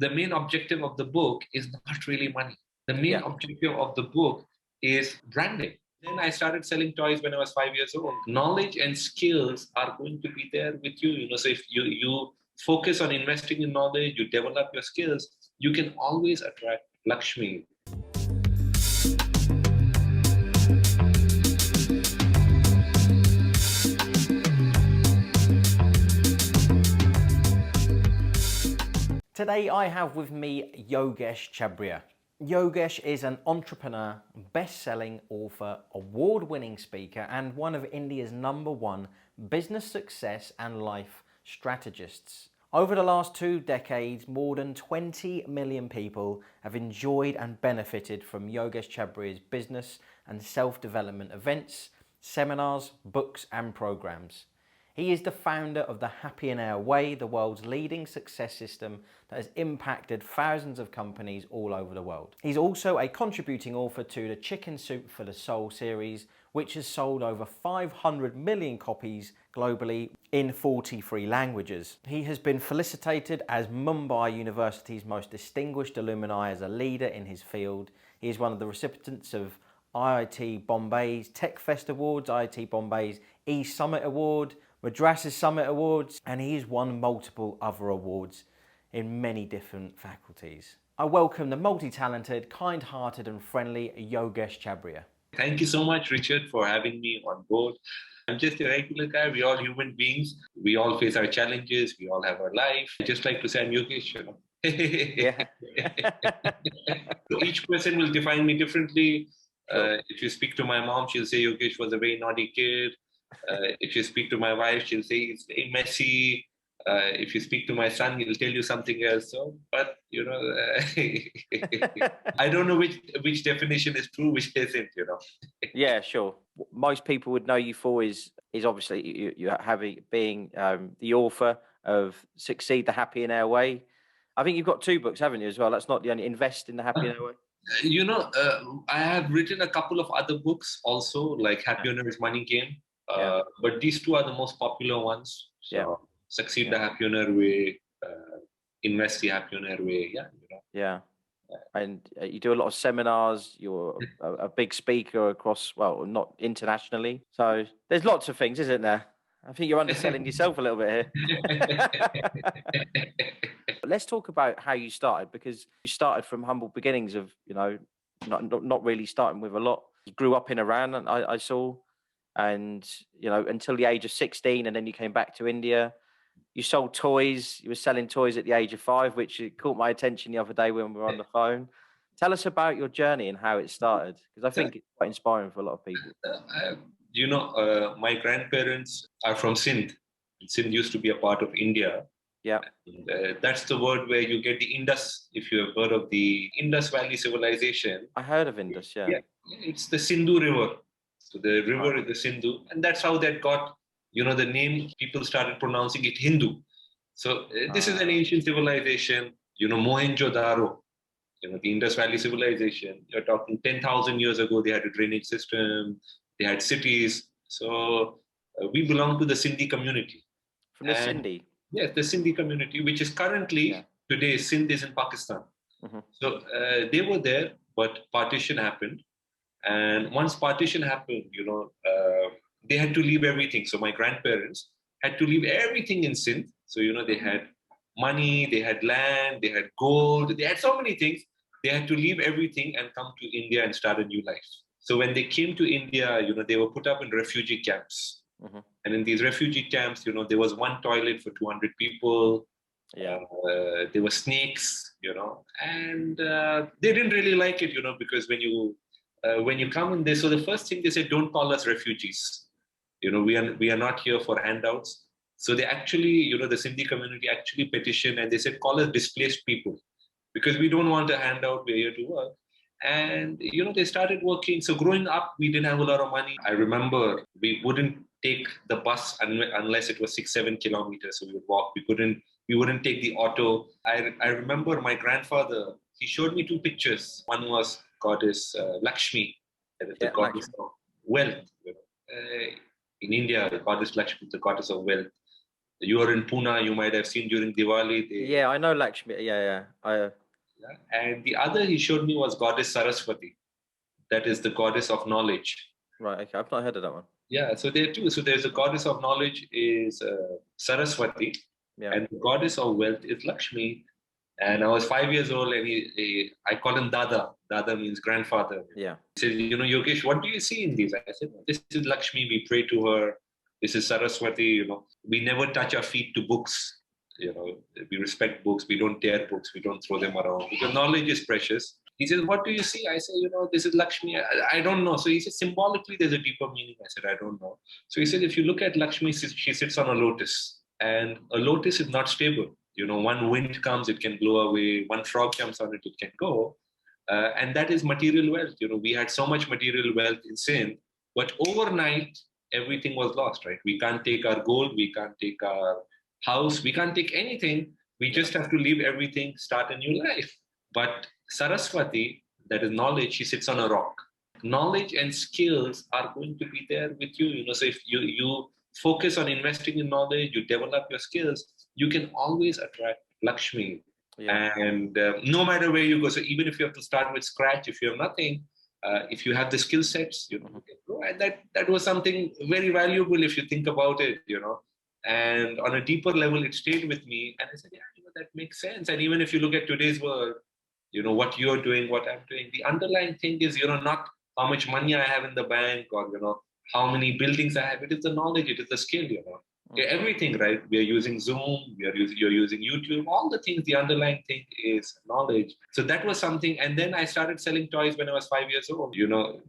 the main objective of the book is not really money. The main objective of the book is branding. Then I started selling toys when I was 5 years old. Knowledge and skills are going to be there with you. So if you focus on investing in knowledge, you develop your skills, you can always attract Lakshmi. Today I have with me Yogesh Chabria. Yogesh is an entrepreneur, best-selling author, award-winning speaker, and one of India's #1 business success and life strategists. Over the last 2 decades, more than 20 million people have enjoyed and benefited from Yogesh Chabria's business and self-development events, seminars, books, and programs. He is the founder of the Happy and Air Way, the world's leading success system that has impacted thousands of companies all over the world. He's also a contributing author to the Chicken Soup for the Soul series, which has sold over 500 million copies globally in 43 languages. He has been felicitated as Mumbai University's most distinguished alumni as a leader in his field. He is one of the recipients of IIT Bombay's Tech Fest Awards, IIT Bombay's E-Summit Award, Madras's Summit Awards, and he has won multiple other awards in many different faculties. I welcome the multi-talented, kind-hearted and friendly Yogesh Chabria. Thank you so much, Richard, for having me on board. I'm just a regular guy. We're all human beings. We all face our challenges. We all have our life. I just like to say I'm Yogesh, Yeah. So each person will define me differently. If you speak to my mom, she'll say Yogesh was a very naughty kid. If you speak to my wife, she'll say he's very messy. If you speak to my son, he'll tell you something else. So, but I don't know which definition is true, which isn't. Yeah, sure. Most people would know you for is obviously you being the author of Succeed the Happy and Air Way. I think you've got 2 books, haven't you, as well? That's not the only Invest in the Happy and Air Way. I have written a couple of other books also, like Happy Owner's Money Game. But these 2 are the most popular ones. So Succeed the Happy Owner Way, Invest the Happy Owner Way. And you do a lot of seminars. You're a big speaker across, well, not internationally. So there's lots of things, isn't there? I think you're underselling yourself a little bit here. Let's talk about how you started, because you started from humble beginnings of, not really starting with a lot. You grew up in Iran, and I saw, and, until the age of 16, and then you came back to India. You sold toys. You were selling toys at the age of 5, which caught my attention the other day when we were on the phone. Tell us about your journey and how it started, because I think it's quite inspiring for a lot of people. My grandparents are from Sindh. Sindh used to be a part of India. Yeah. And, that's the word where you get the Indus, if you have heard of the Indus Valley civilization. I heard of Indus, yeah. It's the Sindhu River. So the river is the Sindhu. And that's how that got, the name. People started pronouncing it Hindu. So this is an ancient civilization, Mohenjo-daro, the Indus Valley civilization. You're talking 10,000 years ago, they had a drainage system, they had cities. So we belong to the Sindhi community. From the Sindhi? Yes, the Sindhi community, which is currently, today, Sindh is in Pakistan. Mm-hmm. So they were there, but partition happened. And once partition happened, they had to leave everything. So my grandparents had to leave everything in Sindh. So, they had money, they had land, they had gold, they had so many things. They had to leave everything and come to India and start a new life. So when they came to India, they were put up in refugee camps. Mm-hmm. And in these refugee camps, there was one toilet for 200 people. Yeah. There were snakes, and they didn't really like it, because when you come in there, so the first thing they said, don't call us refugees. We are not here for handouts. So they actually, the Sindhi community actually petitioned and they said, call us displaced people, because we don't want a handout. We're here to work. And, they started working. So growing up, we didn't have a lot of money. I remember we wouldn't take the bus unless it was 6-7 kilometers. So we would walk. We wouldn't take the auto. I remember my grandfather, he showed me 2 pictures. One was goddess Lakshmi, the goddess of wealth. In India, the goddess Lakshmi, the goddess of wealth. You are in Pune, you might have seen during Diwali. Yeah, I know Lakshmi. Yeah. And the other he showed me was goddess Saraswati. That is the goddess of knowledge. Right, okay. I've not heard of that one. Yeah, so there too. So there's a goddess of knowledge is Saraswati, and the goddess of wealth is Lakshmi. And I was 5 years old, and I call him Dada. Dada means grandfather. Yeah. He said, Yogesh, what do you see in these? I said, this is Lakshmi. We pray to her. This is Saraswati. We never touch our feet to books. We respect books. We don't tear books. We don't throw them around because knowledge is precious. He says, what do you see? I say, this is Lakshmi. I don't know. So he said, symbolically, there's a deeper meaning. I said, I don't know. So he said, if you look at Lakshmi, she sits on a lotus, and a lotus is not stable. One wind comes, it can blow away. One frog jumps on it, it can go. And that is material wealth. We had so much material wealth in Sindh, but overnight, everything was lost, right? We can't take our gold, we can't take our house, we can't take anything. We just have to leave everything, start a new life. But Saraswati, that is knowledge, she sits on a rock. Knowledge and skills are going to be there with you. So if you focus on investing in knowledge, you develop your skills, you can always attract Lakshmi. Yeah. And no matter where you go, so even if you have to start with scratch, if you have nothing, if you have the skill sets, you can grow. And that was something very valuable if you think about it, And on a deeper level, it stayed with me. And I said, yeah, that makes sense. And even if you look at today's world, what you're doing, what I'm doing, the underlying thing is, not how much money I have in the bank or, how many buildings I have. It is the knowledge, it is the skill, Everything, right? We are using Zoom, you're using YouTube, all the things, the underlying thing is knowledge. So that was something. And then I started selling toys when I was 5 years old.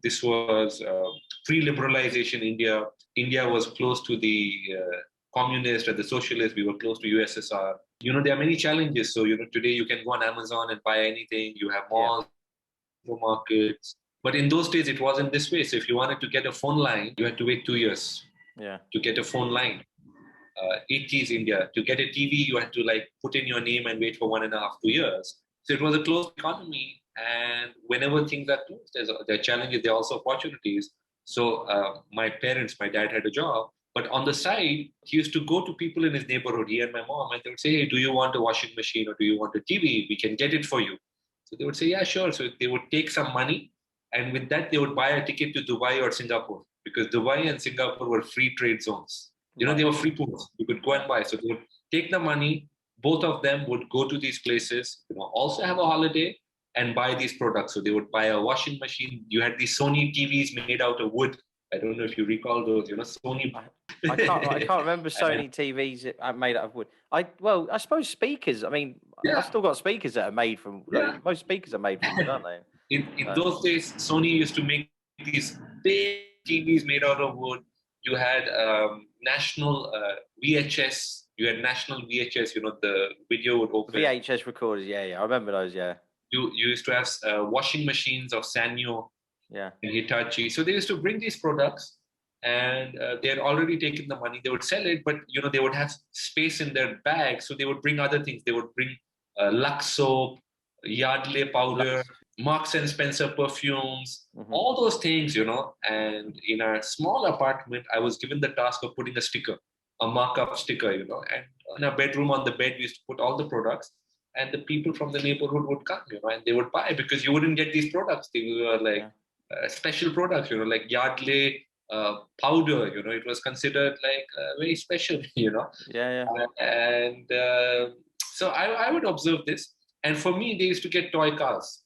This was pre-liberalization India. India was close to the communist or the socialist. We were close to USSR. There are many challenges. So, today you can go on Amazon and buy anything. You have malls, supermarkets. But in those days, it wasn't this way. So if you wanted to get a phone line, you had to wait 2 years to get a phone line. 80s India, to get a TV, you had to put in your name and wait for 1.5, 2 years. So it was a closed economy. And whenever things are closed, there are challenges, there are also opportunities. So my dad had a job. But on the side, he used to go to people in his neighborhood, he and my mom, and they would say, hey, do you want a washing machine or do you want a TV? We can get it for you. So they would say, yeah, sure. So they would take some money. And with that, they would buy a ticket to Dubai or Singapore, because Dubai and Singapore were free trade zones. They were free pools. You could go and buy. So they would take the money. Both of them would go to these places, also have a holiday and buy these products. So they would buy a washing machine. You had these Sony TVs made out of wood. I don't know if you recall those, Sony. I can't remember Sony TVs made out of wood. I suppose speakers. I mean, I've still got speakers that are made from. Most speakers are made from wood, aren't they? In those days, Sony used to make these big TVs made out of wood. You had national VHS. You had national VHS. The video would open. VHS recorders. Yeah. I remember those. Yeah. You used to have washing machines of Sanyo. Yeah. And Hitachi. So they used to bring these products, and they had already taken the money. They would sell it, but they would have space in their bag, so they would bring other things. They would bring Lux soap, Yardley powder, Marks and Spencer perfumes, all those things, And in a small apartment, I was given the task of putting a markup sticker, And in a bedroom on the bed, we used to put all the products. And the people from the neighborhood would come, and they would buy, because you wouldn't get these products. They were special products, like Yardley powder, it was considered very special, Yeah. And so I would observe this. And for me, they used to get toy cars.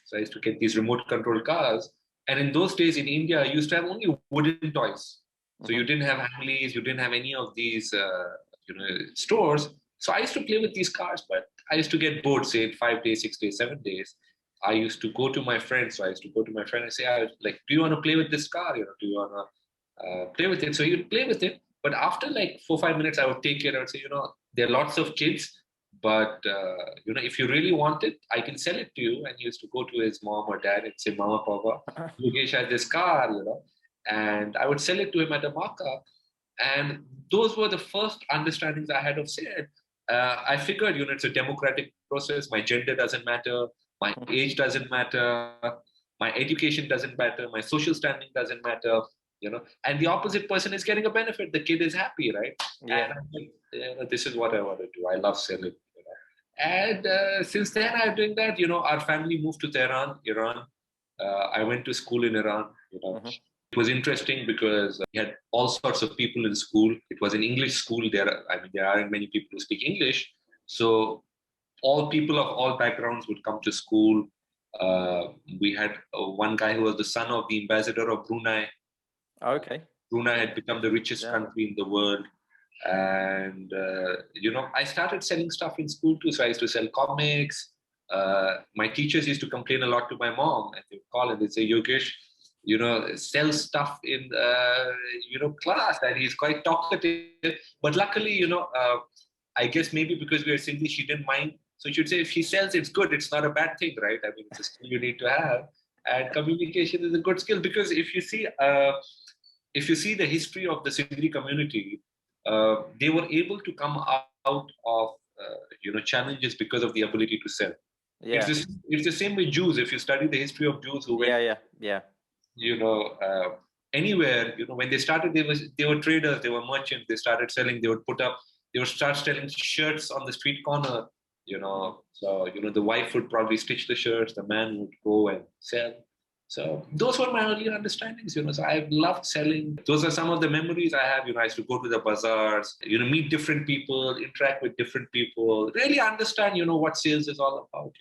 So I used to get these remote control cars. And in those days in India, I used to have only wooden toys. So you didn't have Hamleys, you didn't have any of these, stores. So I used to play with these cars, but I used to get bored, say 5 days, 6 days, 7 days. I used to go to my friend. So I used to go to my friend and say, do you want to play with this car? Do you want to play with it? So he would play with it. But after 4-5 minutes, I would take it. I would say, there are lots of kids, but if you really want it, I can sell it to you. And he used to go to his mom or dad and say, Mama, Papa, Yogesh has this car, and I would sell it to him at a markup. And those were the first understandings I had of sale. I figured, it's a democratic process. My gender doesn't matter. My age doesn't matter. My education doesn't matter. My social standing doesn't matter. and the opposite person is getting a benefit. The kid is happy, right? Yeah. And I'm like, this is what I want to do. I love selling. And since then, I'm doing that. Our family moved to Tehran, Iran. I went to school in Iran. It was interesting because we had all sorts of people in school. It was an English school. There aren't many people who speak English, so all people of all backgrounds would come to school. We had one guy who was the son of the ambassador of Brunei. Okay. Brunei had become the richest country in the world. And, I started selling stuff in school too. So I used to sell comics. My teachers used to complain a lot to my mom, and they'd call and they'd say, Yogesh, sell stuff in, class. And he's quite talkative. But luckily, I guess maybe because we are Sindhi, she didn't mind. So she'd say, if he sells, it's good. It's not a bad thing, right? I mean, it's a skill you need to have. And communication is a good skill, because if you see the history of the Sindhi community, they were able to come out of challenges because of the ability to sell. Yeah. It's the same with Jews. If you study the history of Jews who went, anywhere, when they started, they were traders, they were merchants. They started selling. They would start selling shirts on the street corner. So the wife would probably stitch the shirts. The man would go and sell. So those were my earlier understandings, So I've loved selling. Those are some of the memories I have. I used to go to the bazaars, meet different people, interact with different people, really understand, what sales is all about,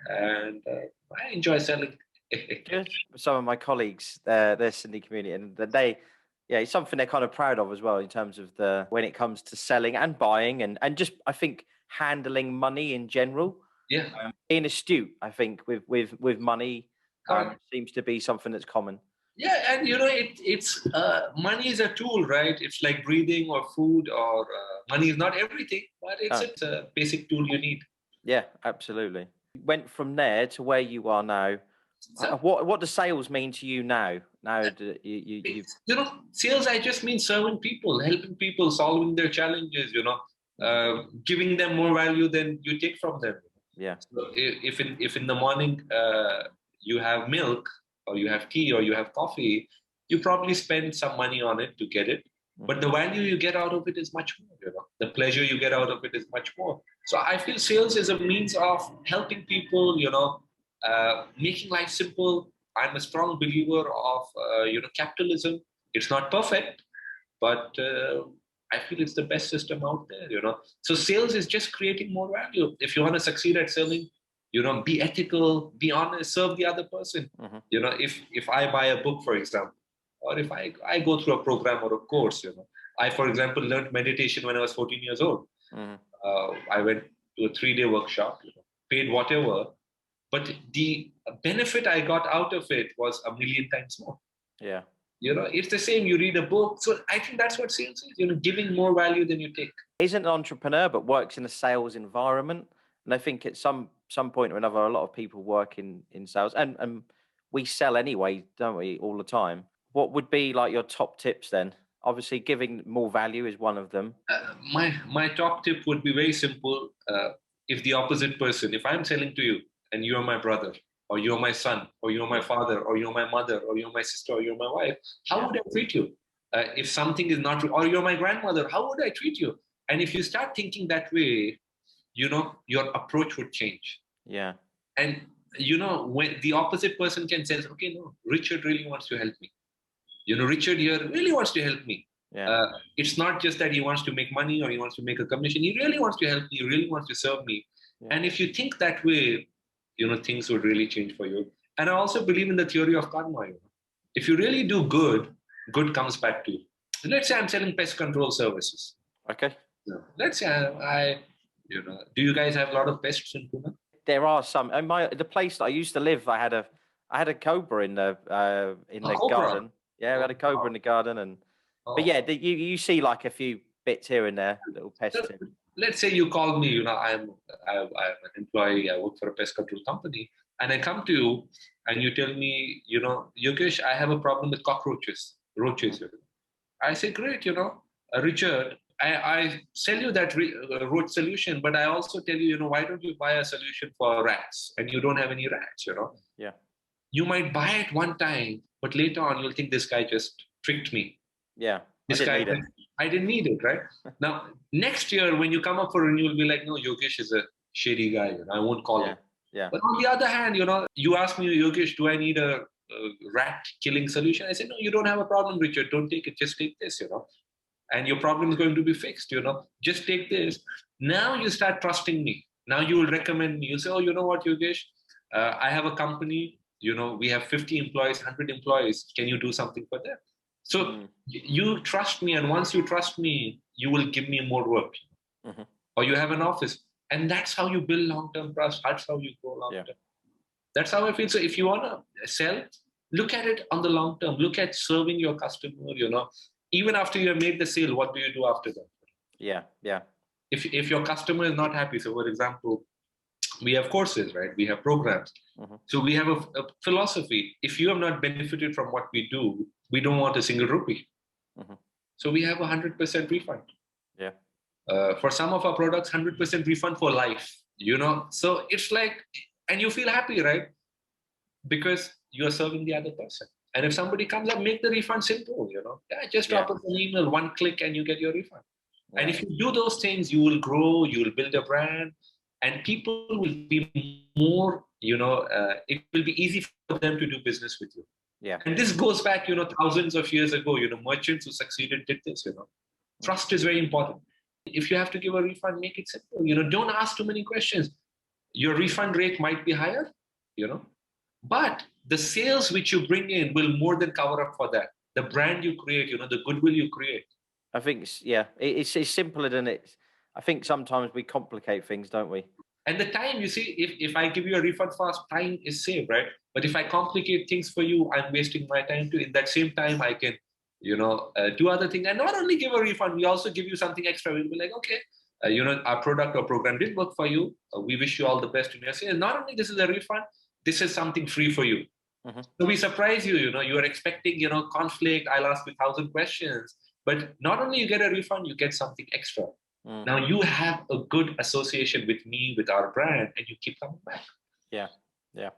And I enjoy selling. Some of my colleagues, they're Sindhi community, and it's something they're kind of proud of as well in terms of when it comes to selling and buying and just, I think, handling money in general. Yeah. Being astute, I think, with money. Seems to be something that's common. Yeah, and it's money is a tool, right? It's like breathing or food, or money is not everything, but it's a basic tool you need. Yeah, absolutely. You went from there to where you are now. So, what does sales mean to you now? Now you sales, I just mean serving people, helping people, solving their challenges. Giving them more value than you take from them. Yeah. So if in the morning you have milk, or you have tea, or you have coffee, you probably spend some money on it to get it. But the value you get out of it is much more. The pleasure you get out of it is much more. So I feel sales is a means of helping people, making life simple. I'm a strong believer of, capitalism. It's not perfect, but I feel it's the best system out there, So sales is just creating more value. If you want to succeed at selling, be ethical, be honest, serve the other person. If I buy a book, for example, or if I go through a program or a course, I, for example, learned meditation when I was 14 years old. I went to a 3-day workshop, paid whatever, but the benefit I got out of it was a million times more. Yeah. It's the same. You read a book. So I think that's what sales is, giving more value than you take. Isn't an entrepreneur, but works in a sales environment. And I think at some point or another, a lot of people work in sales, and we sell anyway, don't we, all the time? What would be like your top tips then? Obviously, giving more value is one of them. My top tip would be very simple. If the opposite person, if I'm selling to you and you're my brother, or you're my son, or you're my father, or you're my mother, or you're my sister, or you're my wife, how would I treat you? If something is not, or you're my grandmother, how would I treat you? And if you start thinking that way, your approach would change. Yeah. And, when the opposite person can say, okay, no, Richard really wants to help me. Richard here really wants to help me. Yeah. It's not just that he wants to make money or he wants to make a commission. He really wants to help me. He really wants to serve me. Yeah. And if you think that way, things would really change for you. And I also believe in the theory of karma. If you really do good, good comes back to you. Let's say I'm selling pest control services. Okay. Let's say do you guys have a lot of pests in Pune? There are some. And the place that I used to live, I had a cobra in the garden. Yeah, I had a cobra in the garden, but yeah, you see like a few bits here and there, little pests. Let's say you call me. I'm an employee. I work for a pest control company, and I come to you and you tell me, Yogesh, I have a problem with cockroaches, roaches. I say, great, Richard. I sell you that roach solution, but I also tell you, why don't you buy a solution for rats? And you don't have any rats, Yeah. You might buy it one time, But later on, you'll think this guy just tricked me. Yeah. I didn't need it, right? Now, next year, when you come up for renewal, be like, no, Yogesh is a shady guy. I won't call him. Yeah. But on the other hand, you ask me, Yogesh, do I need a rat killing solution? I said, no, you don't have a problem, Richard. Don't take it. Just take this, and your problem is going to be fixed, Just take this. Now you start trusting me. Now you will recommend me. You say, oh, you know what, Yogesh? I have a company, we have 50 employees, 100 employees. Can you do something for them? So you trust me. And once you trust me, you will give me more work. Or you have an office. And that's how you build long-term trust. That's how you go long-term. Yeah. That's how I feel. So if you want to sell, look at it on the long term. Look at serving your customer, Even after you have made the sale, what do you do after that? Yeah. If your customer is not happy, so for example, we have courses, right? We have programs. So we have a philosophy. If you have not benefited from what we do, we don't want a single rupee. So we have 100% refund. Yeah. For some of our products, 100% refund for life, So it's like, and you feel happy, right? Because you're serving the other person. And if somebody comes up, make the refund simple, just drop us an email, one click, and you get your refund. Yeah. And if you do those things, you will grow, you will build a brand, and people will be more, it will be easy for them to do business with you. Yeah. And this goes back, thousands of years ago, merchants who succeeded did this, Trust is very important. If you have to give a refund, make it simple, don't ask too many questions. Your refund rate might be higher, but the sales which you bring in will more than cover up for that. The brand you create, the goodwill you create. I think, it's simpler than it. I think sometimes we complicate things, don't we? And the time, you see, if I give you a refund fast, time is saved, right? But if I complicate things for you, I'm wasting my time too. In that same time, I can, do other things. And not only give a refund, we also give you something extra. We'll be like, okay, our product or program didn't work for you. We wish you all the best in your sales. Not only this is a refund, this is something free for you. So we surprise you, you are expecting, conflict. I'll ask you 1,000 questions, but not only you get a refund, you get something extra. Now you have a good association with me, with our brand, and you keep coming back. Yeah.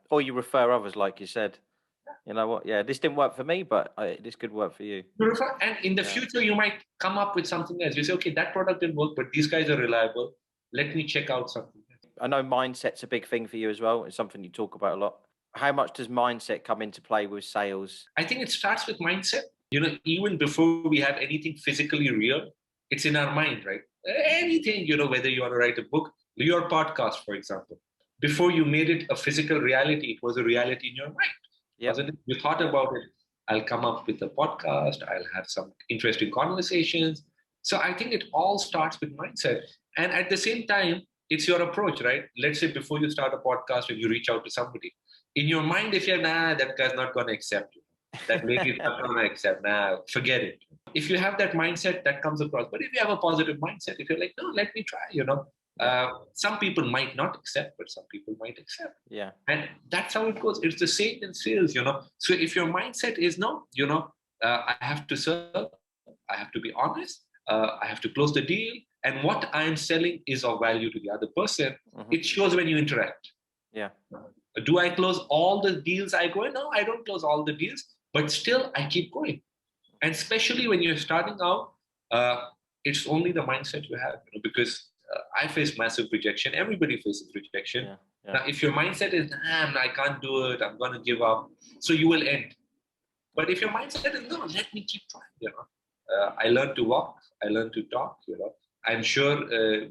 Or you refer others, like you said. You know what? Yeah, this didn't work for me, but this could work for you. And in the future, you might come up with something else. You say, okay, that product didn't work, but these guys are reliable. Let me check out something. I know mindset's a big thing for you as well. It's something you talk about a lot. How much does mindset come into play with sales? I think it starts with mindset. Even before we have anything physically real, it's in our mind, right? Anything, whether you want to write a book, your podcast, for example. Before you made it a physical reality, it was a reality in your mind. Wasn't it? You thought about it. I'll come up with a podcast. I'll have some interesting conversations. So I think it all starts with mindset. And at the same time, it's your approach, right? Let's say before you start a podcast and you reach out to somebody. In your mind, if you're, that guy's not going to accept you. That lady's not going to accept. Forget it. If you have that mindset, that comes across. But if you have a positive mindset, if you're like, no, let me try, some people might not accept, but some people might accept. Yeah. And that's how it goes. It's the same in sales, So if your mindset is no, I have to serve, I have to be honest, I have to close the deal. And what I'm selling is of value to the other person. It shows when you interact. Yeah. Do I close all the deals I go in? No, I don't close all the deals, but still I keep going. And especially when you're starting out, it's only the mindset you have, because I face massive rejection. Everybody faces rejection. Yeah. Now, if your mindset is, I can't do it, I'm going to give up, so you will end. But if your mindset is, no, let me keep trying, I learned to walk, I learned to talk, I'm sure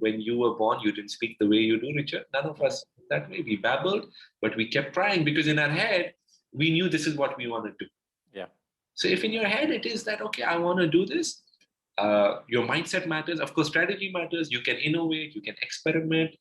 when you were born, you didn't speak the way you do, Richard. None of us that way. We babbled, but we kept trying because in our head, we knew this is what we want to do. Yeah. So if in your head it is that, okay, I want to do this, your mindset matters. Of course, strategy matters. You can innovate, you can experiment,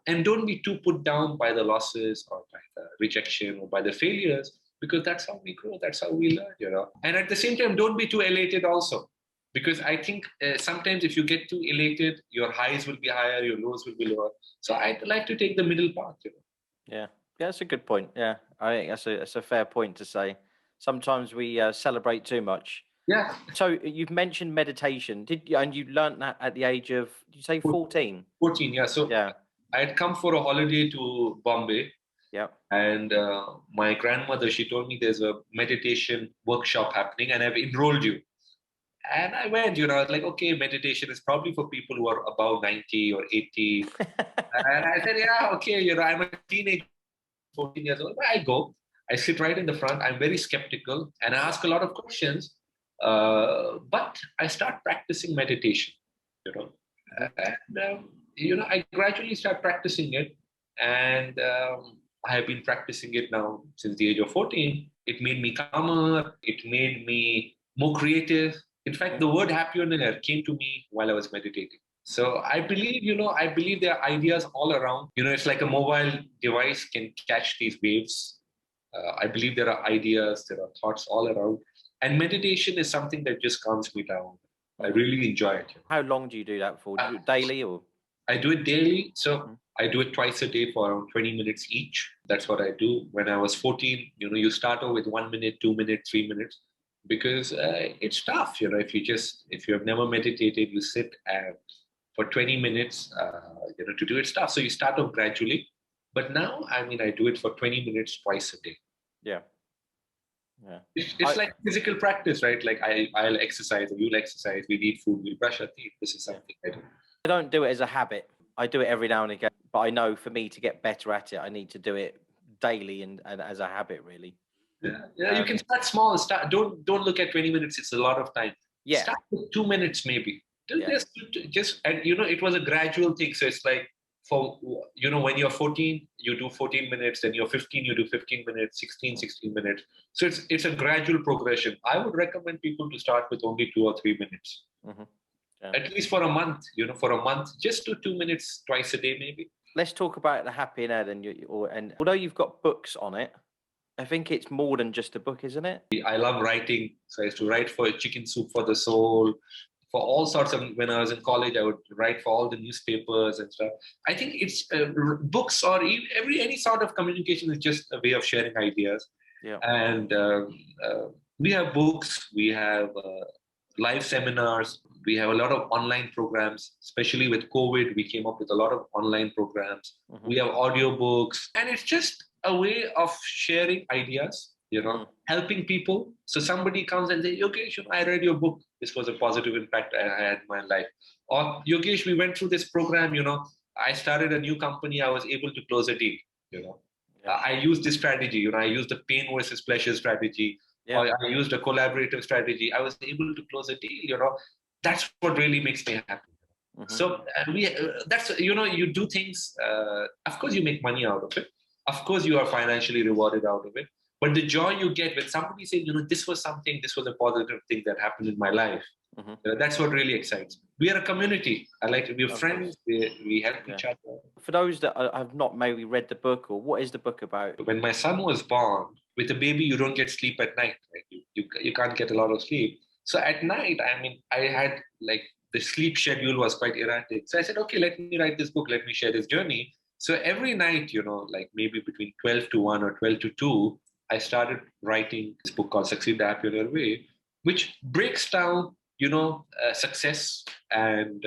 and don't be too put down by the losses or by the rejection or by the failures, because that's how we grow. That's how we learn, And at the same time, don't be too elated also. Because I think sometimes if you get too elated, your highs will be higher, your lows will be lower. So I'd like to take the middle path. Yeah, that's a good point. Yeah, I think that's a fair point to say. Sometimes we celebrate too much. Yeah. So you've mentioned meditation. And you learned that at the age of, did you say 14? 14, yeah. So yeah. I had come for a holiday to Bombay. Yeah. And my grandmother, she told me there's a meditation workshop happening and I've enrolled you. And I went, I was like, okay, meditation is probably for people who are above 90 or 80. And I said, yeah, okay, I'm a teenager, 14 years old. But I go, I sit right in the front. I'm very skeptical and I ask a lot of questions. But I start practicing meditation, and, I gradually start practicing it. And I have been practicing it now since the age of 14. It made me calmer. It made me more creative. In fact, the word happy on air came to me while I was meditating. So I believe there are ideas all around. It's like a mobile device can catch these waves. I believe there are ideas, there are thoughts all around. And meditation is something that just calms me down. I really enjoy it. How long do you do that for? Do you do it daily or? I do it daily. So I do it twice a day for around 20 minutes each. That's what I do. When I was 14, you start off with 1 minute, 2 minutes, 3 minutes, because it's tough. If you have never meditated, you sit and for 20 minutes, to do it tough. So you start off gradually. But now, I do it for 20 minutes twice a day. Yeah. Yeah. It's like physical practice, right? Like I'll exercise, or you'll exercise, we eat food, we'll brush our teeth. This is something I do. I don't do it as a habit. I do it every now and again. But I know for me to get better at it, I need to do it daily and as a habit, really. Yeah. You can start small. Don't look at 20 minutes. It's a lot of time. Yeah. Start with 2 minutes, maybe. Just and it was a gradual thing. So it's like when you're 14, you do 14 minutes. Then you're 15, you do 15 minutes. 16 minutes. So it's a gradual progression. I would recommend people to start with only 2 or 3 minutes. Mm-hmm. Yeah. At least for a month. For a month, just do 2 minutes twice a day, maybe. Let's talk about the Happy in Ed, and although you've got books on it, I think it's more than just a book, isn't it? I love writing. So I used to write for Chicken Soup for the Soul, for all sorts of, when I was in college, I would write for all the newspapers and stuff. I think it's books or any sort of communication is just a way of sharing ideas. Yeah. And we have books, we have live seminars, we have a lot of online programs, especially with COVID, we came up with a lot of online programs. Mm-hmm. We have audiobooks, and it's just a way of sharing ideas, helping people. So somebody comes and says, Yogesh, I read your book. This was a positive impact I had in my life. Or Yogesh, we went through this program, I started a new company. I was able to close a deal, I used this strategy, I used the pain versus pleasure strategy. Yeah. Or I used a collaborative strategy. I was able to close a deal, That's what really makes me happy. Mm-hmm. So that's, you do things, of course you make money out of it. Of course you are financially rewarded out of it. But the joy you get when somebody says, this was a positive thing that happened in my life. Mm-hmm. That's what really excites me. We are a community. I like to be friends. We help each other. For those that have not maybe read the book, or what is the book about? When my son was born, with a baby, you don't get sleep at night. Right? You can't get a lot of sleep. So at night, I had the sleep schedule was quite erratic. So I said, okay, let me write this book. Let me share this journey. So every night, maybe between 12 to 1 or 12 to 2, I started writing this book called Succeed the Happy on Your Way, which breaks down, success and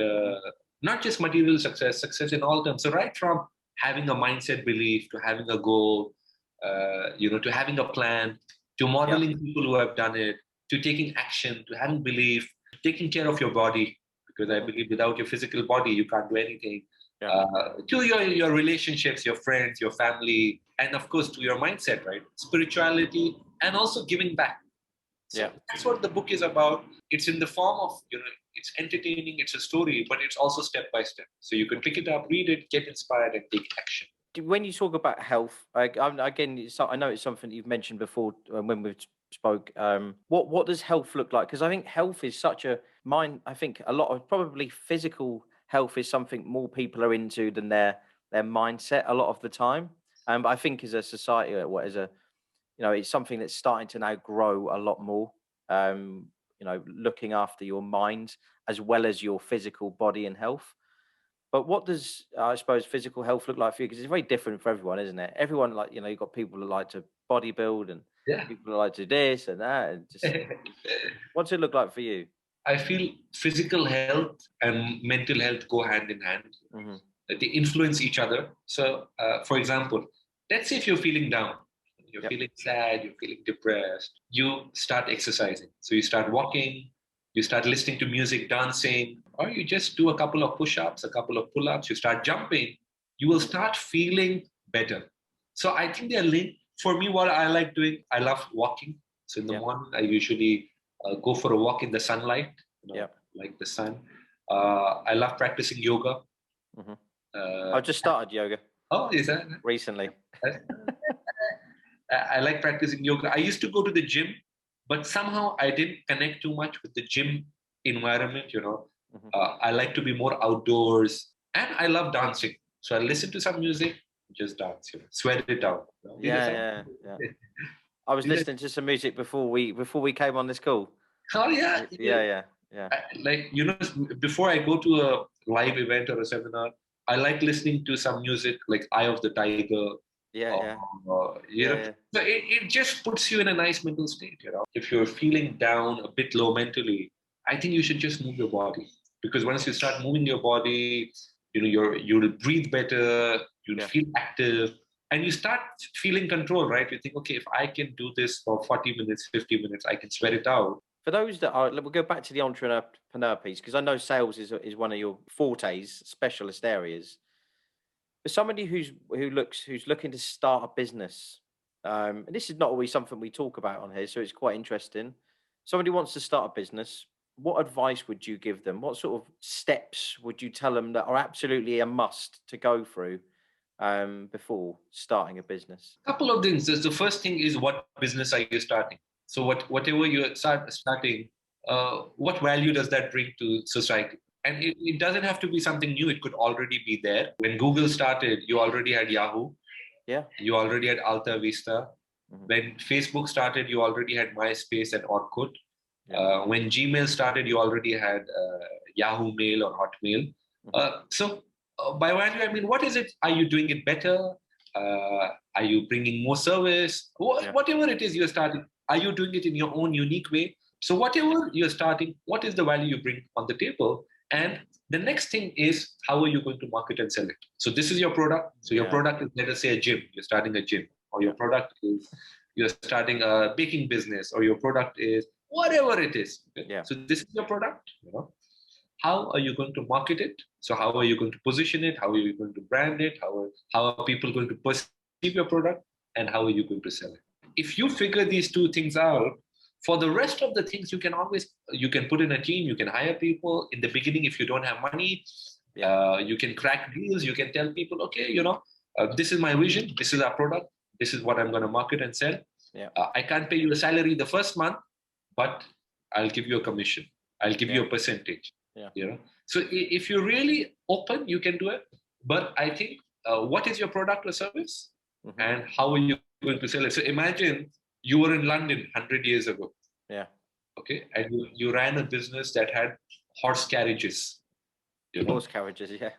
not just material success in all terms. So right from having a mindset belief to having a goal, to having a plan, to modeling people who have done it, to taking action, to having belief, taking care of your body, because I believe without your physical body, you can't do anything. To your relationships, your friends, your family, and of course to your mindset, right? Spirituality, and also giving back. So that's what the book is about. It's in the form of, it's entertaining, it's a story, but it's also step by step. So you can pick it up, read it, get inspired, and take action. When you talk about health, again, I know it's something that you've mentioned before when we spoke. What does health look like? Because I think health is such a mind. I think a lot of probably physical health is something more people are into than their mindset a lot of the time. But I think as a society, it's something that's starting to now grow a lot more. Looking after your mind as well as your physical body and health. But what does, I suppose, physical health look like for you? Because it's very different for everyone, isn't it? Everyone, you've got people that like to bodybuild and people that like to do this and that. And just, what's it look like for you? I feel physical health and mental health go hand in hand. Mm-hmm. They influence each other. So, for example, let's say if you're feeling down, you're feeling sad, you're feeling depressed, you start exercising. So you start walking, you start listening to music, dancing, or you just do a couple of push-ups, a couple of pull-ups, you start jumping, you will start feeling better. So I think they're linked. For me, what I like doing, I love walking. So in the morning, I usually go for a walk in the sunlight, like the sun. I love practicing yoga. I've just started yoga. Oh, is that? Recently. I like practicing yoga. I used to go to the gym, but somehow I didn't connect too much with the gym environment, I like to be more outdoors, and I love dancing. So I listen to some music, just dance, sweat it out. Yeah. I was listening to some music before we came on this call. Oh yeah. Yeah. Like, before I go to a live event or a seminar, I like listening to some music like Eye of the Tiger. So it just puts you in a nice mental state. If you're feeling down, a bit low mentally, I think you should just move your body, because once you start moving your body, you'll breathe better, you'll feel active, and you start feeling control, right? You think, okay, if I can do this for 40 minutes, 50 minutes, I can sweat it out. For those that are, we'll go back to the entrepreneur piece, because I know sales is one of your fortes, specialist areas. For somebody who's looking to start a business, and this is not always something we talk about on here, so it's quite interesting. Somebody wants to start a business. What advice would you give them? What sort of steps would you tell them that are absolutely a must to go through before starting a business? A couple of things. The first thing is, what business are you starting? So whatever you starting, what value does that bring to society? And it doesn't have to be something new. It could already be there. When Google started, you already had Yahoo. Yeah. You already had Alta Vista. When Facebook started, you already had MySpace and Orkut. Yeah. When Gmail started, you already had Yahoo Mail or Hotmail. By value, I mean, what is it? Are you doing it better? Are you bringing more service? Whatever it is you're starting, are you doing it in your own unique way? So whatever you're starting, what is the value you bring on the table? And the next thing is, how are you going to market and sell it? So this is your product. So your product is, let us say, a gym. You're starting a gym. Or your product is, you're starting a baking business. Or your product is whatever it is. Okay? Yeah. So this is your product. How are you going to market it? So how are you going to position it? How are you going to brand it? How are people going to perceive your product? And how are you going to sell it? If you figure these two things out, for the rest of the things, you can put in a team, you can hire people. In the beginning, if you don't have money, you can crack deals, you can tell people, okay, this is my vision, this is our product, this is what I'm going to market and sell. I can't pay you a salary the first month, but I'll give you a commission. I'll give you a percentage. So if you're really open, you can do it. But I think, what is your product or service? And how are you going to sell it? So imagine you were in London 100 years ago. Yeah. Okay. And you ran a business that had horse carriages. Horse carriages, yeah.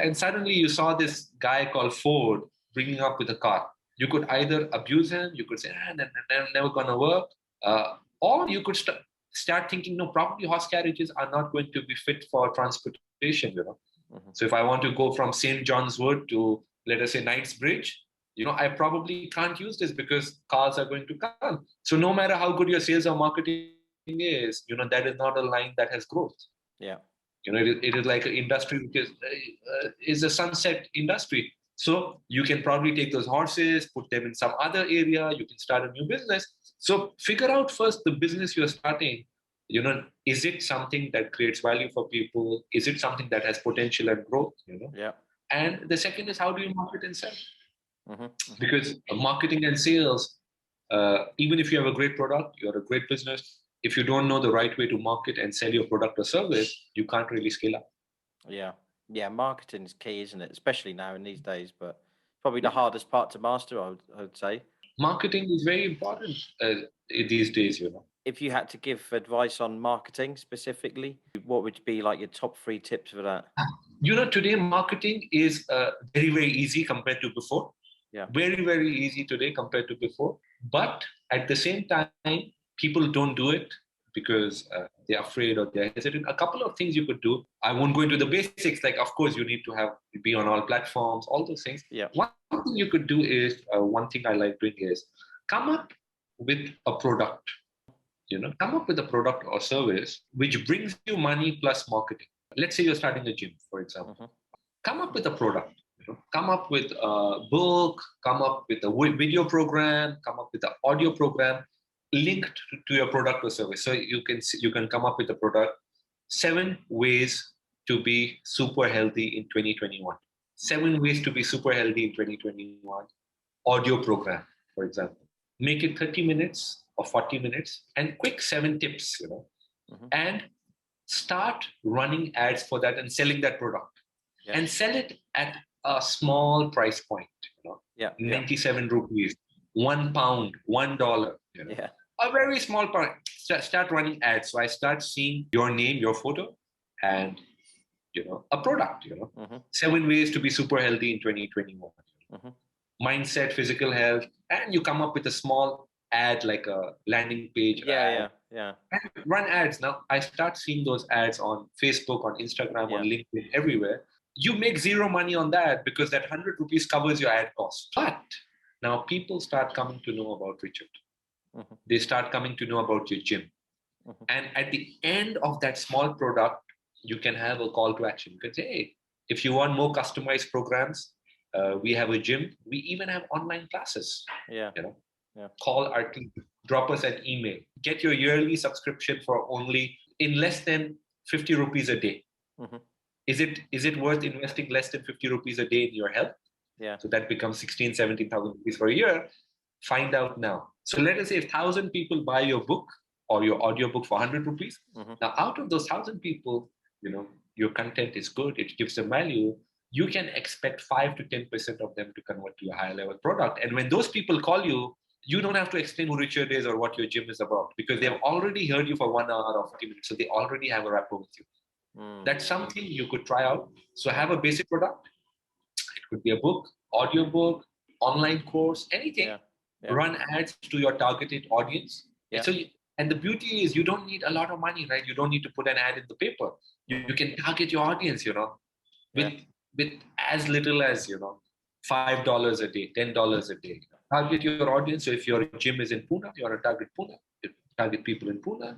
And suddenly you saw this guy called Ford bringing up with a car. You could either abuse him, you could say, never gonna work. Or you could start thinking, no, probably horse carriages are not going to be fit for transportation, So if I want to go from St. John's Wood to, let us say, Knightsbridge, I probably can't use this because cars are going to come. So no matter how good your sales or marketing is, that is not a line that has growth. Yeah. It is like an industry which is a sunset industry. So you can probably take those horses, put them in some other area, you can start a new business. So figure out first the business you're starting, is it something that creates value for people? Is it something that has potential and growth? Yeah. And the second is, how do you market and sell? Because marketing and sales, even if you have a great product, you're a great business, if you don't know the right way to market and sell your product or service, you can't really scale up. Yeah, marketing is key, isn't it? Especially now in these days, but probably the hardest part to master, I would say. Marketing is very important these days, If you had to give advice on marketing specifically, what would be like your top 3 tips for that? Today marketing is very, very easy compared to before. Yeah. Very, very easy today compared to before. But at the same time, people don't do it because they're afraid or they're hesitant. A couple of things you could do. I won't go into the basics. Like, of course, you need to be on all platforms, all those things. Yeah. One thing you could do is, one thing I like doing is come up with a product. Come up with a product or service which brings you money plus marketing. Let's say you're starting a gym, for example. Come up with a product. Come up with a book, come up with a video program, come up with an audio program linked to your product or service. So you can come up with a product. 7 ways to be super healthy in 2021. 7 ways to be super healthy in 2021. Audio program, for example. Make it 30 minutes or 40 minutes and quick 7 tips, and start running ads for that and selling that product. Yeah. And sell it at a small price point, 97 rupees, £1, $1, a very small part. Start running ads. So I start seeing your name, your photo, and a product. 7 ways to be super healthy in 2021. Mindset, physical health, and you come up with a small ad like a landing page. And run ads. Now I start seeing those ads on Facebook, on Instagram, on LinkedIn, everywhere. You make zero money on that because that 100 rupees covers your ad cost. But now people start coming to know about Richard. They start coming to know about your gym. And at the end of that small product, you can have a call to action. You can say, hey, if you want more customized programs, we have a gym. We even have online classes. Call our team, drop us an email. Get your yearly subscription for only in less than 50 rupees a day. Is it worth investing less than 50 rupees a day in your health? So that becomes 16,000, 17,000 rupees for a year. Find out now. So let us say if 1,000 people buy your book or your audio book for 100 rupees. Now out of those 1,000 people, your content is good. It gives them value. You can expect 5 to 10% of them to convert to a higher level product. And when those people call you, you don't have to explain who Richard is or what your gym is about because they have already heard you for 1 hour or 40 minutes. So they already have a rapport with you. That's something you could try out. So have a basic product. It could be a book, audio book, online course, anything. Run ads to your targeted audience. And the beauty is you don't need a lot of money, right? You don't need to put an ad in the paper. You can target your audience, with as little as, $5 a day, $10 a day. Target your audience. So if your gym is in Pune, you want to target Pune. You target people in Pune.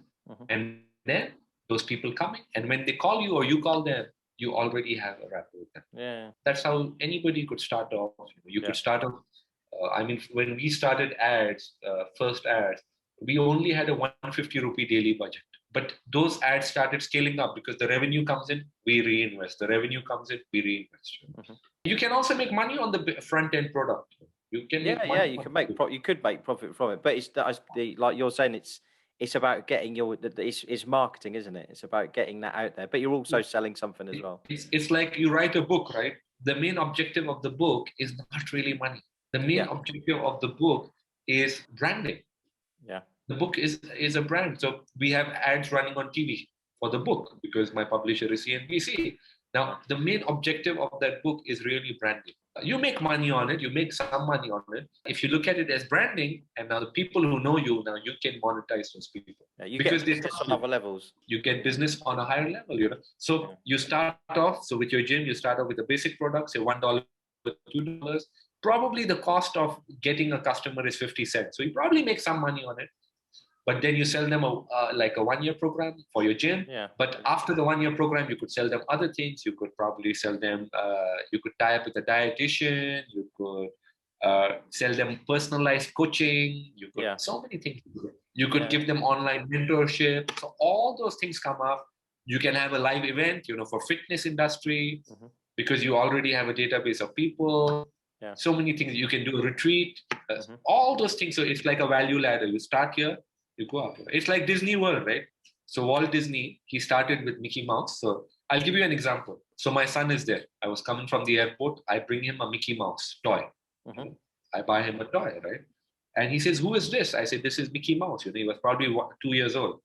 And then those people coming. And when they call you or you call them, you already have a rapport with them. That's how anybody could start off. You could start off. When we started ads, first ads, we only had a 150 rupee daily budget. But those ads started scaling up because the revenue comes in, we reinvest. The revenue comes in, we reinvest. You can also make money on the front end product. You can you could make profit from it. But it's like you're saying, it's about getting it's marketing, isn't it? It's about getting that out there. But you're also selling something as well. It's like you write a book, right? The main objective of the book is not really money. The main objective of the book is branding. The book is a brand. So we have ads running on TV for the book because my publisher is CNBC. Now, the main objective of that book is really branding. You make money on it. You make some money on it. If you look at it as branding, and now the people who know you, now you can monetize those people. You get business on other levels. You get business on a higher level, So you start off, with your gym, you start off with a basic product, say $1, $2. Probably the cost of getting a customer is 50 cents. So you probably make some money on it. But then you sell them a 1-year program for your gym. But after the 1-year program, you could sell them other things. You could probably sell them, you could tie up with a dietitian. You could sell them personalized coaching. You could, so many things. You could give them online mentorship. So all those things come up. You can have a live event, for fitness industry, because you already have a database of people. So many things. You can do a retreat, all those things. So it's like a value ladder. You start here. You go up. It's like Disney World, right? So Walt Disney, he started with Mickey Mouse. So I'll give you an example. So my son is there. I was coming from the airport. I bring him a Mickey Mouse toy. I buy him a toy, right? And he says, who is this? I said, this is Mickey Mouse. He was probably 2 years old.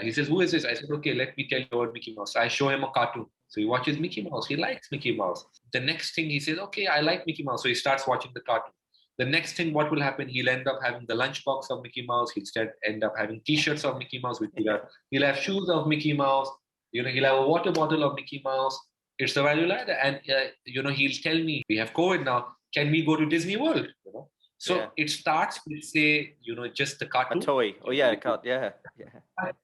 He says, who is this? I said, okay, let me tell you about Mickey Mouse. I show him a cartoon. So he watches Mickey Mouse. He likes Mickey Mouse. The next thing he says, okay, I like Mickey Mouse. So he starts watching the cartoon. The next thing, what will happen? He'll end up having the lunchbox of Mickey Mouse. He'll end up having T-shirts of Mickey Mouse, which he'll have shoes of Mickey Mouse. He'll have a water bottle of Mickey Mouse. It's the value ladder, and he'll tell me, we have COVID now. Can we go to Disney World? So it starts with, say, just the cartoon. A toy. Oh yeah, yeah.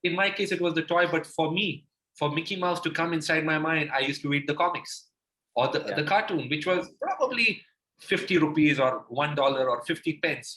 In my case, it was the toy, but for me, for Mickey Mouse to come inside my mind, I used to read the comics or the cartoon, which was probably 50 rupees or $1 or 50 pence,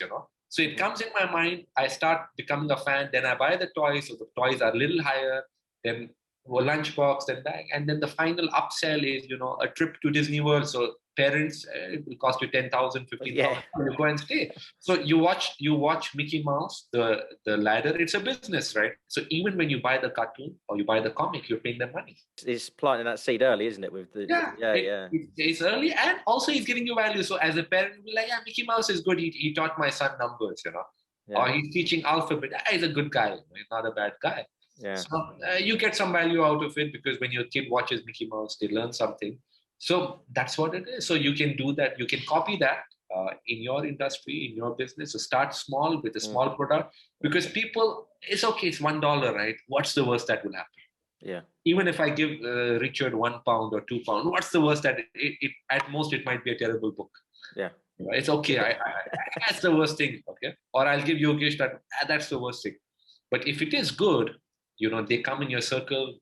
So it comes in my mind, I start becoming a fan, then I buy the toys, so the toys are a little higher, then lunchbox, then bag, and then the final upsell is, a trip to Disney World. So parents, it will cost you 10,000, 15,000, you go and stay. So you watch Mickey Mouse, the ladder, it's a business, right? So even when you buy the cartoon or you buy the comic, you're paying them money. It's planting that seed early, isn't it? With the it's early, and also he's giving you value. So as a parent, you'll be like, yeah, Mickey Mouse is good. He taught my son numbers, or he's teaching alphabet. He's a good guy. He's not a bad guy. Yeah. So you get some value out of it, because when your kid watches Mickey Mouse, they learn something. So that's what it is. So you can do that. You can copy that in your industry, in your business. So start small with a small product, because people, it's okay. It's $1, right? What's the worst that will happen? Yeah. Even if I give Richard £1 or £2, what's the worst that at most it might be a terrible book. Yeah. It's okay. That's the worst thing. Okay. Or I'll give Yogesh that's the worst thing. But if it is good, they come in your circle,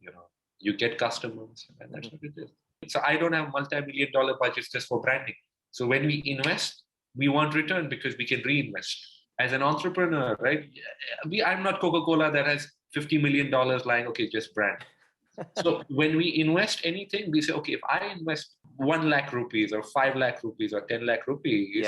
you get customers, and that's what it is. So I don't have multi-million-dollar budgets just for branding. So when we invest, we want return, because we can reinvest. As an entrepreneur, right? I'm not Coca-Cola that has $50 million lying, okay, just brand. So when we invest anything, we say, okay, if I invest 1 lakh rupees or 5 lakh rupees or 10 lakh rupees,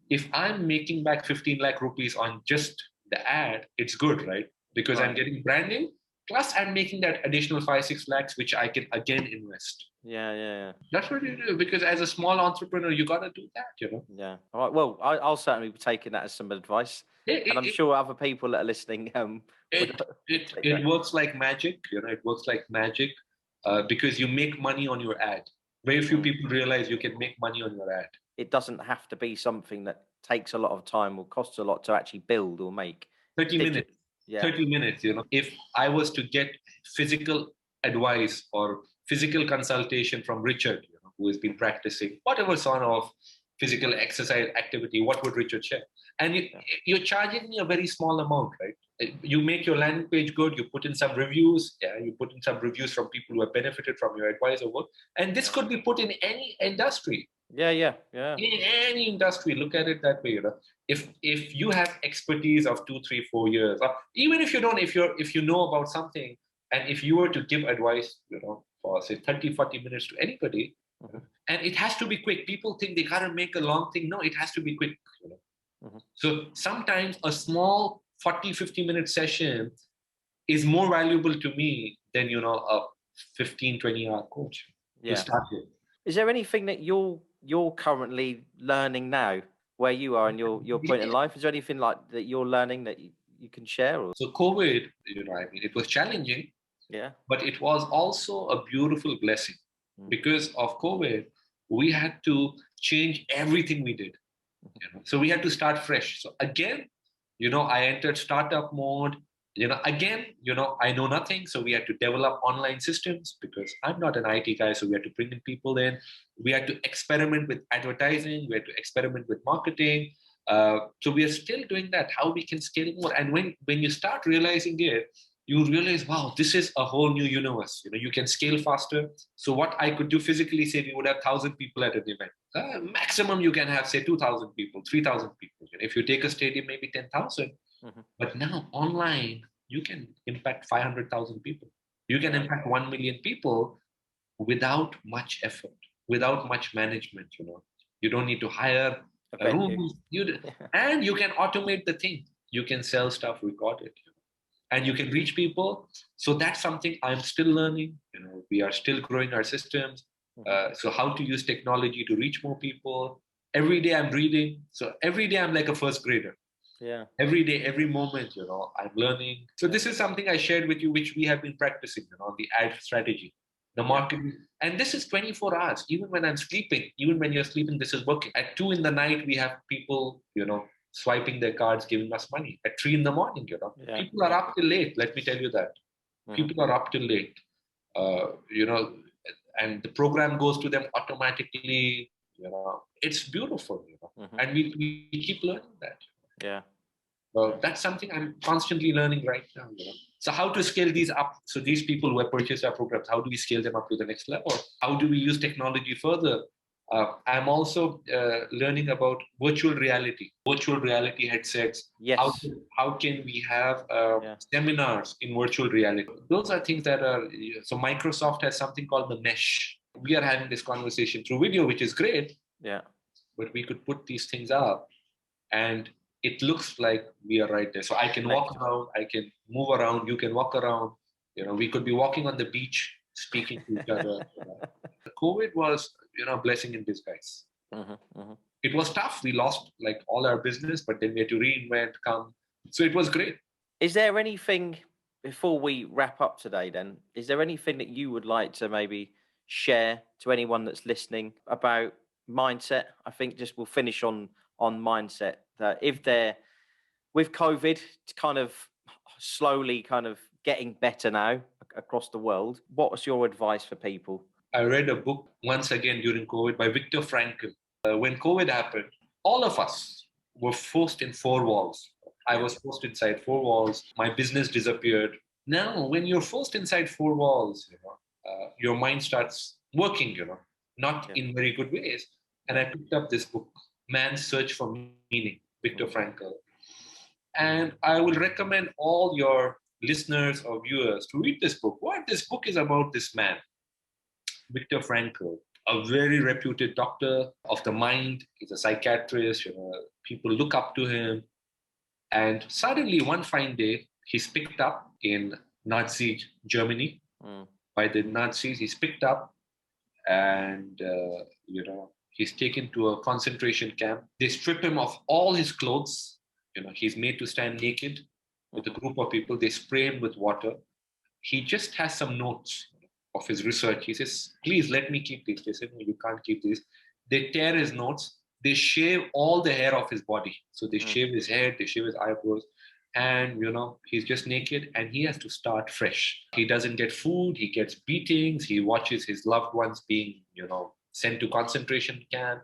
if I'm making back 15 lakh rupees on just the ad, it's good, right? Because I'm getting branding, plus I'm making that additional 5-6 lakhs, which I can again invest. Yeah. That's what you do, because as a small entrepreneur, you got to do that, Yeah. All right. Well, I'll certainly be taking that as some advice. And I'm sure other people that are listening. It works like magic, it works like magic, because you make money on your ad. Very few people realize you can make money on your ad. It doesn't have to be something that takes a lot of time or costs a lot to actually build or make. 30 minutes. Yeah. 30 minutes, If I was to get physical advice or physical consultation from Richard, who has been practicing whatever sort of physical exercise activity, what would Richard share? And you're charging me a very small amount, right? You make your landing page good, you put in some reviews, you put in some reviews from people who have benefited from your advice or work. And this could be put in any industry. Yeah. In any industry, look at it that way. If you have expertise of 2, 3, 4 years, or even if you don't, if you know about something, and if you were to give advice, for say 30, 40 minutes to anybody, and it has to be quick. People think they gotta make a long thing. No, it has to be quick. So sometimes a small 40, 50-minute session is more valuable to me than a 15, 20-hour coach. To start with. Is there anything that you're currently learning now, where you are in your point in life? Is there anything like that you're learning that you can share? Or? So COVID, it was challenging, but it was also a beautiful blessing. Because of COVID, we had to change everything we did. So we had to start fresh. So again, I entered startup mode. Again, I know nothing. So we had to develop online systems, because I'm not an IT guy. So we had to bring in people in. We had to experiment with advertising. We had to experiment with marketing. So we are still doing that, how we can scale more. And when you start realizing it, you realize, wow, this is a whole new universe. You can scale faster. So what I could do physically, say we would have 1,000 people at an event. Maximum you can have, say, 2,000 people, 3,000 people. If you take a stadium, maybe 10,000. But now online, you can impact 500,000 people. You can impact 1 million people without much effort, without much management. You don't need to hire rooms. And you can automate the thing. You can sell stuff, record it. And you can reach people. So that's something I'm still learning. We are still growing our systems. So how to use technology to reach more people. Every day I'm reading. So every day I'm like a first grader. Yeah. Every day, every moment, I'm learning. So this is something I shared with you, which we have been practicing, the ad strategy. The market, and this is 24 hours. Even when I'm sleeping, even when you're sleeping, this is working. At 2 in the night, we have people, swiping their cards, giving us money. At 3 in the morning, people are up till late. Let me tell you that. People are up till late. And the program goes to them automatically. It's beautiful. And we keep learning that. Yeah. That's something I'm constantly learning right now. So how to scale these up? So these people who have purchased our programs, how do we scale them up to the next level? How do we use technology further? I'm also learning about virtual reality headsets. Yes. How can we have seminars in virtual reality? Those are things that are, so Microsoft has something called the mesh. We are having this conversation through video, which is great. Yeah. But we could put these things up and it looks like we are right there. So I can walk around, I can move around, you can walk around. We could be walking on the beach, speaking to each other. COVID was, a blessing in disguise. It was tough. We lost like all our business, but then we had to reinvent, come. So it was great. Is there anything, before we wrap up today then, is there anything that you would like to maybe share to anyone that's listening about mindset? I think just we'll finish on mindset, that if they're with COVID, it's kind of slowly kind of getting better now across the world, what was your advice for people? I read a book once again during COVID by Viktor Frankl. When COVID happened, all of us were forced in 4 walls. I was forced inside 4 walls. My business disappeared. Now, when you're forced inside 4 walls, your mind starts working, not in very good ways. And I picked up this book, Man's Search for Meaning, Viktor Frankl. And I will recommend all your listeners or viewers to read this book. What this book is about, this man, Viktor Frankl, a very reputed doctor of the mind. He's a psychiatrist. People look up to him. And suddenly, one fine day, he's picked up in Nazi Germany by the Nazis. He's picked up and, he's taken to a concentration camp. They strip him of all his clothes. He's made to stand naked with a group of people. They spray him with water. He just has some notes of his research. He says, please let me keep these. They said, no, you can't keep these. They tear his notes. They shave all the hair off his body. So they shave his head, they shave his eyebrows. And, he's just naked and he has to start fresh. He doesn't get food. He gets beatings. He watches his loved ones being, sent to concentration camp.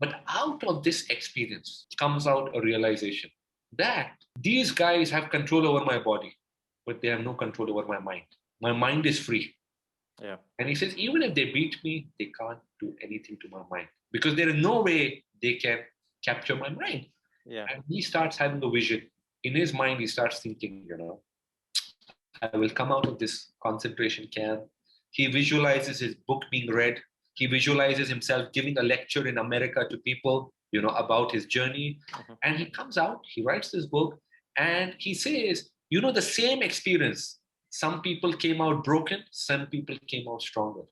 But out of this experience comes out a realization that these guys have control over my body, but they have no control over my mind. My mind is free. Yeah. And he says, even if they beat me, they can't do anything to my mind because there is no way they can capture my mind. Yeah. And he starts having a vision. In his mind, he starts thinking, I will come out of this concentration camp. He visualizes his book being read. He visualizes himself giving a lecture in America to people, about his journey. And he comes out, he writes this book, and he says, the same experience. Some people came out broken, some people came out stronger.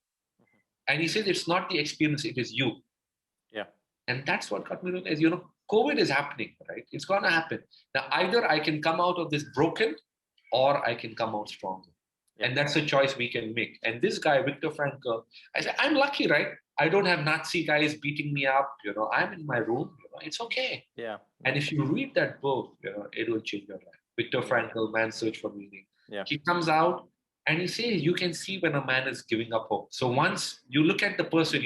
And he says, it's not the experience, it is you. Yeah. And that's what got me to realize, COVID is happening, right? It's going to happen. Now, either I can come out of this broken or I can come out stronger. Yeah. And that's a choice we can make. And this guy, Viktor Frankl, I said, I'm lucky, right? I don't have Nazi guys beating me up. I'm in my room. It's okay. Yeah. And if you read that book, it will change your life. Viktor Frankl, Man's Search for Meaning. Yeah. He comes out and he says, you can see when a man is giving up hope. So once you look at the person,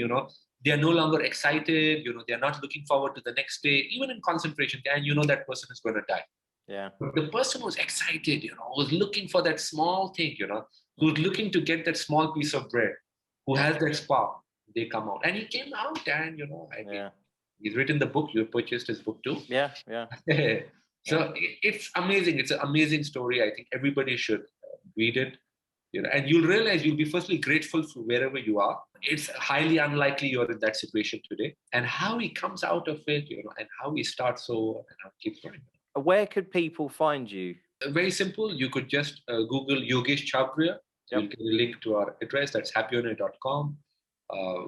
they are no longer excited, they're not looking forward to the next day, even in concentration, and that person is going to die. Yeah. But the person who's excited, was looking for that small thing, who's looking to get that small piece of bread, who has that spark, they come out. And he came out and, he's written the book. You purchased his book too. Yeah, yeah. So it's amazing. It's an amazing story. I think everybody should read it. And you'll realize you'll be firstly grateful for wherever you are. It's highly unlikely you're in that situation today. And how he comes out of it, and how he starts over and how he keeps going. Where could people find you? Very simple. You could just Google Yogesh Chabria. You'll get a link to our address. That's happyowner.com.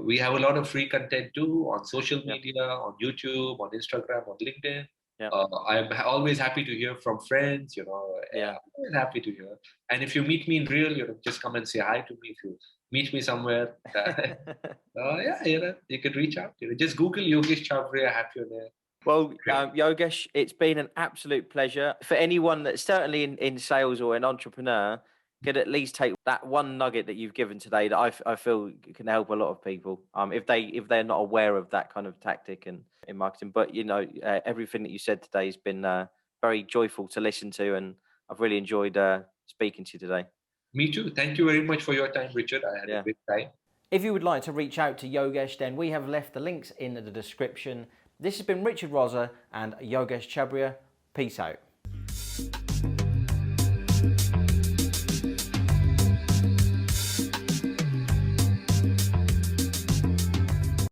We have a lot of free content too on social media, on YouTube, on Instagram, on LinkedIn. I'm always happy to hear from friends, I'm always happy to hear. And if you meet me in real, just come and say hi to me. If you meet me somewhere. Yeah, you can reach out. Just Google Yogesh Chabria, happy on air. Well, Yogesh, it's been an absolute pleasure. For anyone that's certainly in sales or an entrepreneur, could at least take that one nugget that you've given today that I feel can help a lot of people if they're not aware of that kind of tactic and in marketing. But everything that you said today has been very joyful to listen to, and I've really enjoyed speaking to you today. Me too. Thank you very much for your time, Richard. I had a great time. If you would like to reach out to Yogesh, then we have left the links in the description. This has been Richard Rozza and Yogesh Chabria. Peace out.